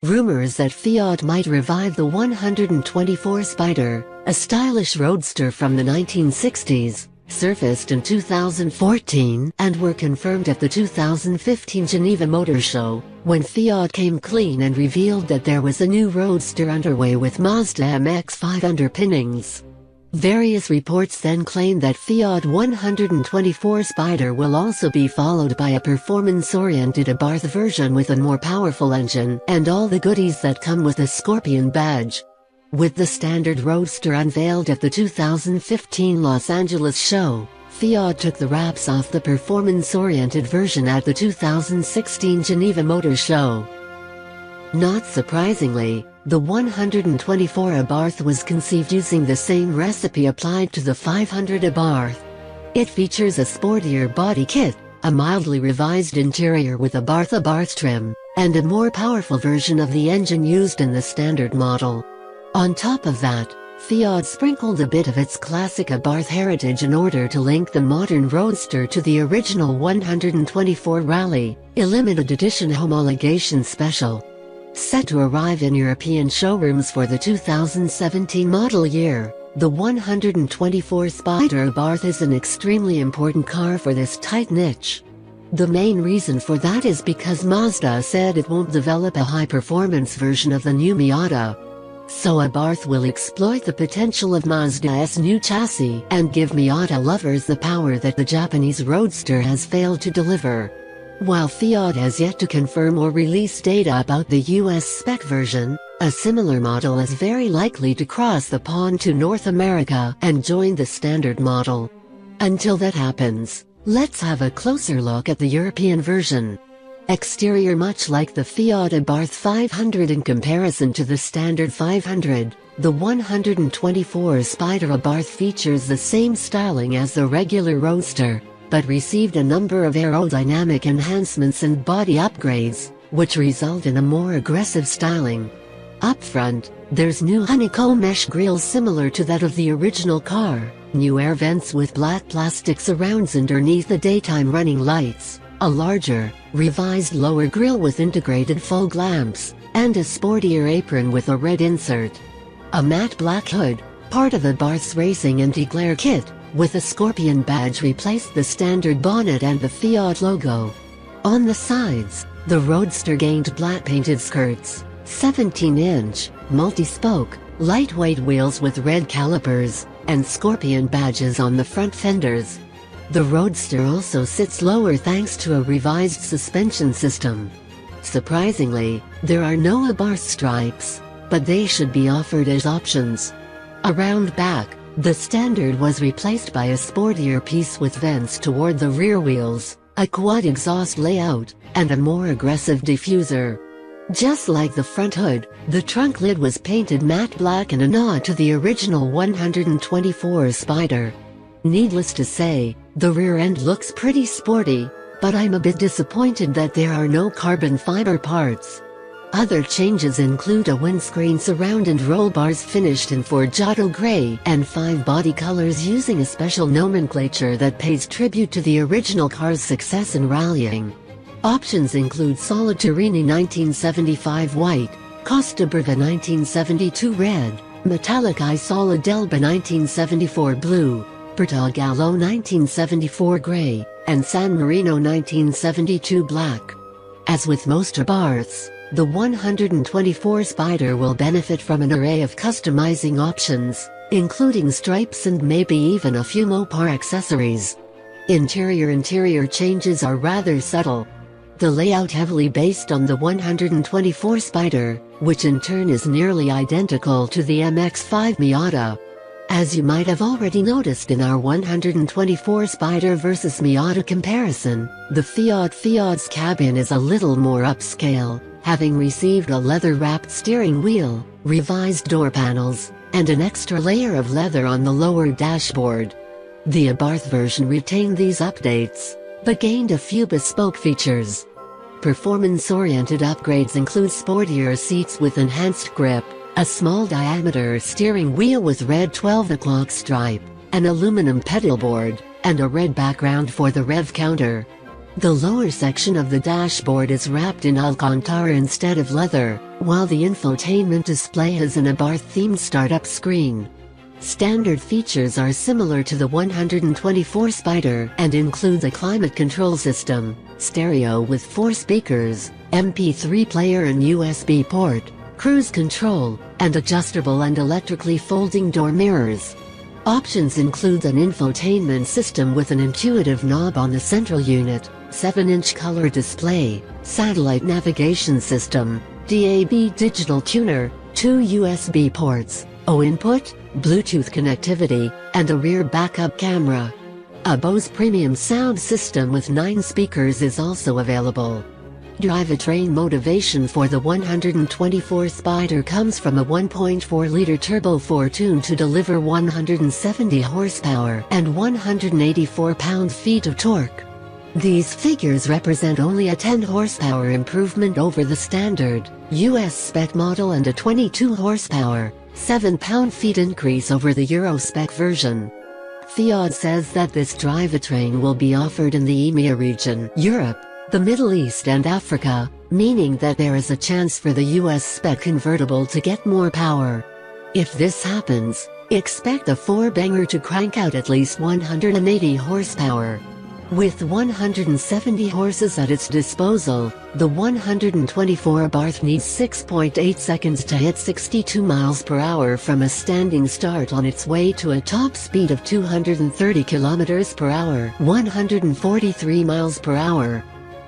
Rumors that Fiat might revive the 124 Spider, a stylish roadster from the 1960s, surfaced in 2014 and were confirmed at the 2015 Geneva Motor Show, when Fiat came clean and revealed that there was a new roadster underway with Mazda MX-5 underpinnings. Various reports then claimed that Fiat 124 Spider will also be followed by a performance-oriented Abarth version with a more powerful engine and all the goodies that come with the Scorpion badge. With the standard roadster unveiled at the 2015 Los Angeles show, Fiat took the wraps off the performance-oriented version at the 2016 Geneva Motor Show. Not surprisingly, the 124 Abarth was conceived using the same recipe applied to the 500 Abarth. It features a sportier body kit, a mildly revised interior with Abarth trim, and a more powerful version of the engine used in the standard model. On top of that, Fiat sprinkled a bit of its classic Abarth heritage in order to link the modern roadster to the original 124 Rally, a limited edition homologation special. Set to arrive in European showrooms for the 2017 model year, the 124 Spider Abarth is an extremely important car for this tight niche. The main reason for that is because Mazda said it won't develop a high-performance version of the new Miata. So Abarth will exploit the potential of Mazda's new chassis and give Miata lovers the power that the Japanese roadster has failed to deliver. While Fiat has yet to confirm or release data about the US spec version, a similar model is very likely to cross the pond to North America and join the standard model. Until that happens, let's have a closer look at the European version. Exterior: much like the Fiat Abarth 500 in comparison to the standard 500, the 124 Spider Abarth features the same styling as the regular roadster, but received a number of aerodynamic enhancements and body upgrades, which result in a more aggressive styling. Up front, there's new honeycomb mesh grille similar to that of the original car, new air vents with black plastic surrounds underneath the daytime running lights, a larger, revised lower grille with integrated fog lamps, and a sportier apron with a red insert. A matte black hood, part of Abarth's racing anti-glare kit, with a Scorpion badge replaced the standard bonnet and the Fiat logo. On the sides, the roadster gained black painted skirts, 17-inch, multi-spoke, lightweight wheels with red calipers, and Scorpion badges on the front fenders. The roadster also sits lower thanks to a revised suspension system. Surprisingly, there are no Abarth stripes, but they should be offered as options. Around back, the standard was replaced by a sportier piece with vents toward the rear wheels, a quad exhaust layout, and a more aggressive diffuser. Just like the front hood, the trunk lid was painted matte black in a nod to the original 124 Spider. Needless to say, the rear end looks pretty sporty, but I'm a bit disappointed that there are no carbon fiber parts. Other changes include a windscreen surround and roll bars finished in Forgiato gray and 5 body colors using a special nomenclature that pays tribute to the original car's success in rallying. Options include solid Turini 1975 white, Costa Brava 1972 red, metallic Solid Elba 1974 blue, Portogallo 1974 gray, and San Marino 1972 black. As with most Abarths, the 124 Spider will benefit from an array of customizing options, including stripes and maybe even a few Mopar accessories. Interior changes are rather subtle. The layout heavily based on the 124 Spider, which in turn is nearly identical to the MX-5 Miata. As you might have already noticed in our 124 Spider vs Miata comparison, the Fiat's cabin is a little more upscale, having received a leather-wrapped steering wheel, revised door panels, and an extra layer of leather on the lower dashboard. The Abarth version retained these updates, but gained a few bespoke features. Performance-oriented upgrades include sportier seats with enhanced grip, a small diameter steering wheel with red 12 o'clock stripe, an aluminum pedal board, and a red background for the rev counter. The lower section of the dashboard is wrapped in Alcantara instead of leather, while the infotainment display has an Abarth-themed startup screen. Standard features are similar to the 124 Spyder and include a climate control system, stereo with 4 speakers, MP3 player and USB port, cruise control, and adjustable and electrically folding door mirrors. Options include an infotainment system with an intuitive knob on the central unit, 7-inch color display, satellite navigation system, DAB digital tuner, 2 USB ports, O input, Bluetooth connectivity, and a rear backup camera. A Bose premium sound system with 9 speakers is also available. Drivetrain motivation for the 124 Spyder comes from a 1.4-liter turbo 4 tuned to deliver 170 horsepower and 184 pound-feet of torque. These figures represent only a 10 horsepower improvement over the standard US spec model and a 22 horsepower, 7 pound-feet increase over the Euro spec version. Fiat says that this drivetrain will be offered in the EMEA region, Europe, the Middle East and Africa, meaning that there is a chance for the US spec convertible to get more power. If this happens, expect the 4-banger to crank out at least 180 horsepower. With 170 horses at its disposal, the 124 Abarth needs 6.8 seconds to hit 62 miles per hour from a standing start on its way to a top speed of 230 kilometers per hour, 143 miles per hour.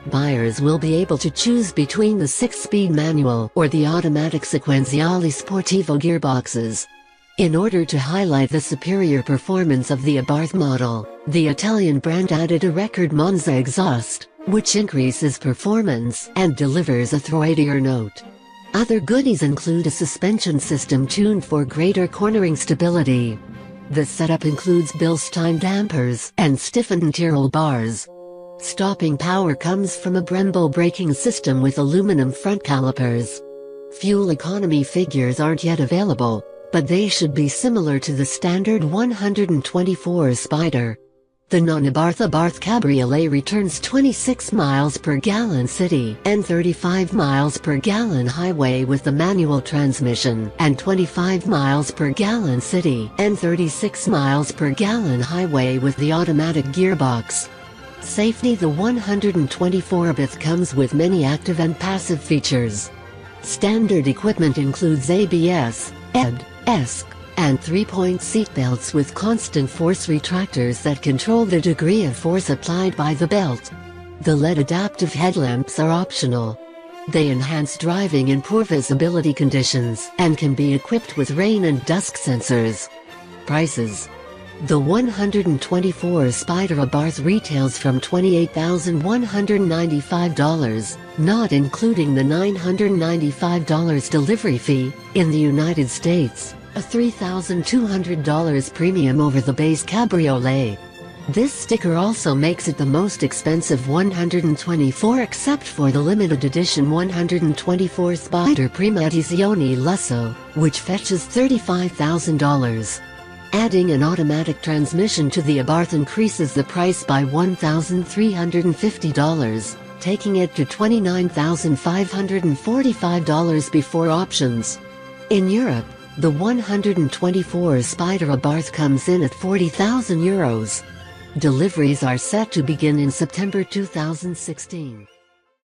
Buyers will be able to choose between the 6-speed manual or the automatic Sequenziale Sportivo gearboxes. In order to highlight the superior performance of the Abarth model, the Italian brand added a record Monza exhaust, which increases performance and delivers a throatier note. Other goodies include a suspension system tuned for greater cornering stability. The setup includes Bilstein dampers and stiffened Tyrrell bars. Stopping power comes from a Brembo braking system with aluminum front calipers. Fuel economy figures aren't yet available, but they should be similar to the standard 124 Spyder. The non-Abarth Abarth Cabriolet returns 26 miles per gallon city and 35 miles per gallon highway with the manual transmission, and 25 miles per gallon city and 36 miles per gallon highway with the automatic gearbox. Safety: the 124 Abarth comes with many active and passive features. Standard equipment includes ABS, ED, ESC, and 3-point seatbelts with constant force retractors that control the degree of force applied by the belt. The LED adaptive headlamps are optional. They enhance driving in poor visibility conditions and can be equipped with rain and dusk sensors. Prices: the 124 Spyder Abarth retails from $28,195, not including the $995 delivery fee, in the United States, a $3,200 premium over the base Cabriolet. This sticker also makes it the most expensive 124 except for the limited edition 124 Spyder Prima Edizione Lusso, which fetches $35,000. Adding an automatic transmission to the Abarth increases the price by $1,350, taking it to $29,545 before options. In Europe, the 124 Spyder Abarth comes in at €40,000. Deliveries are set to begin in September 2016.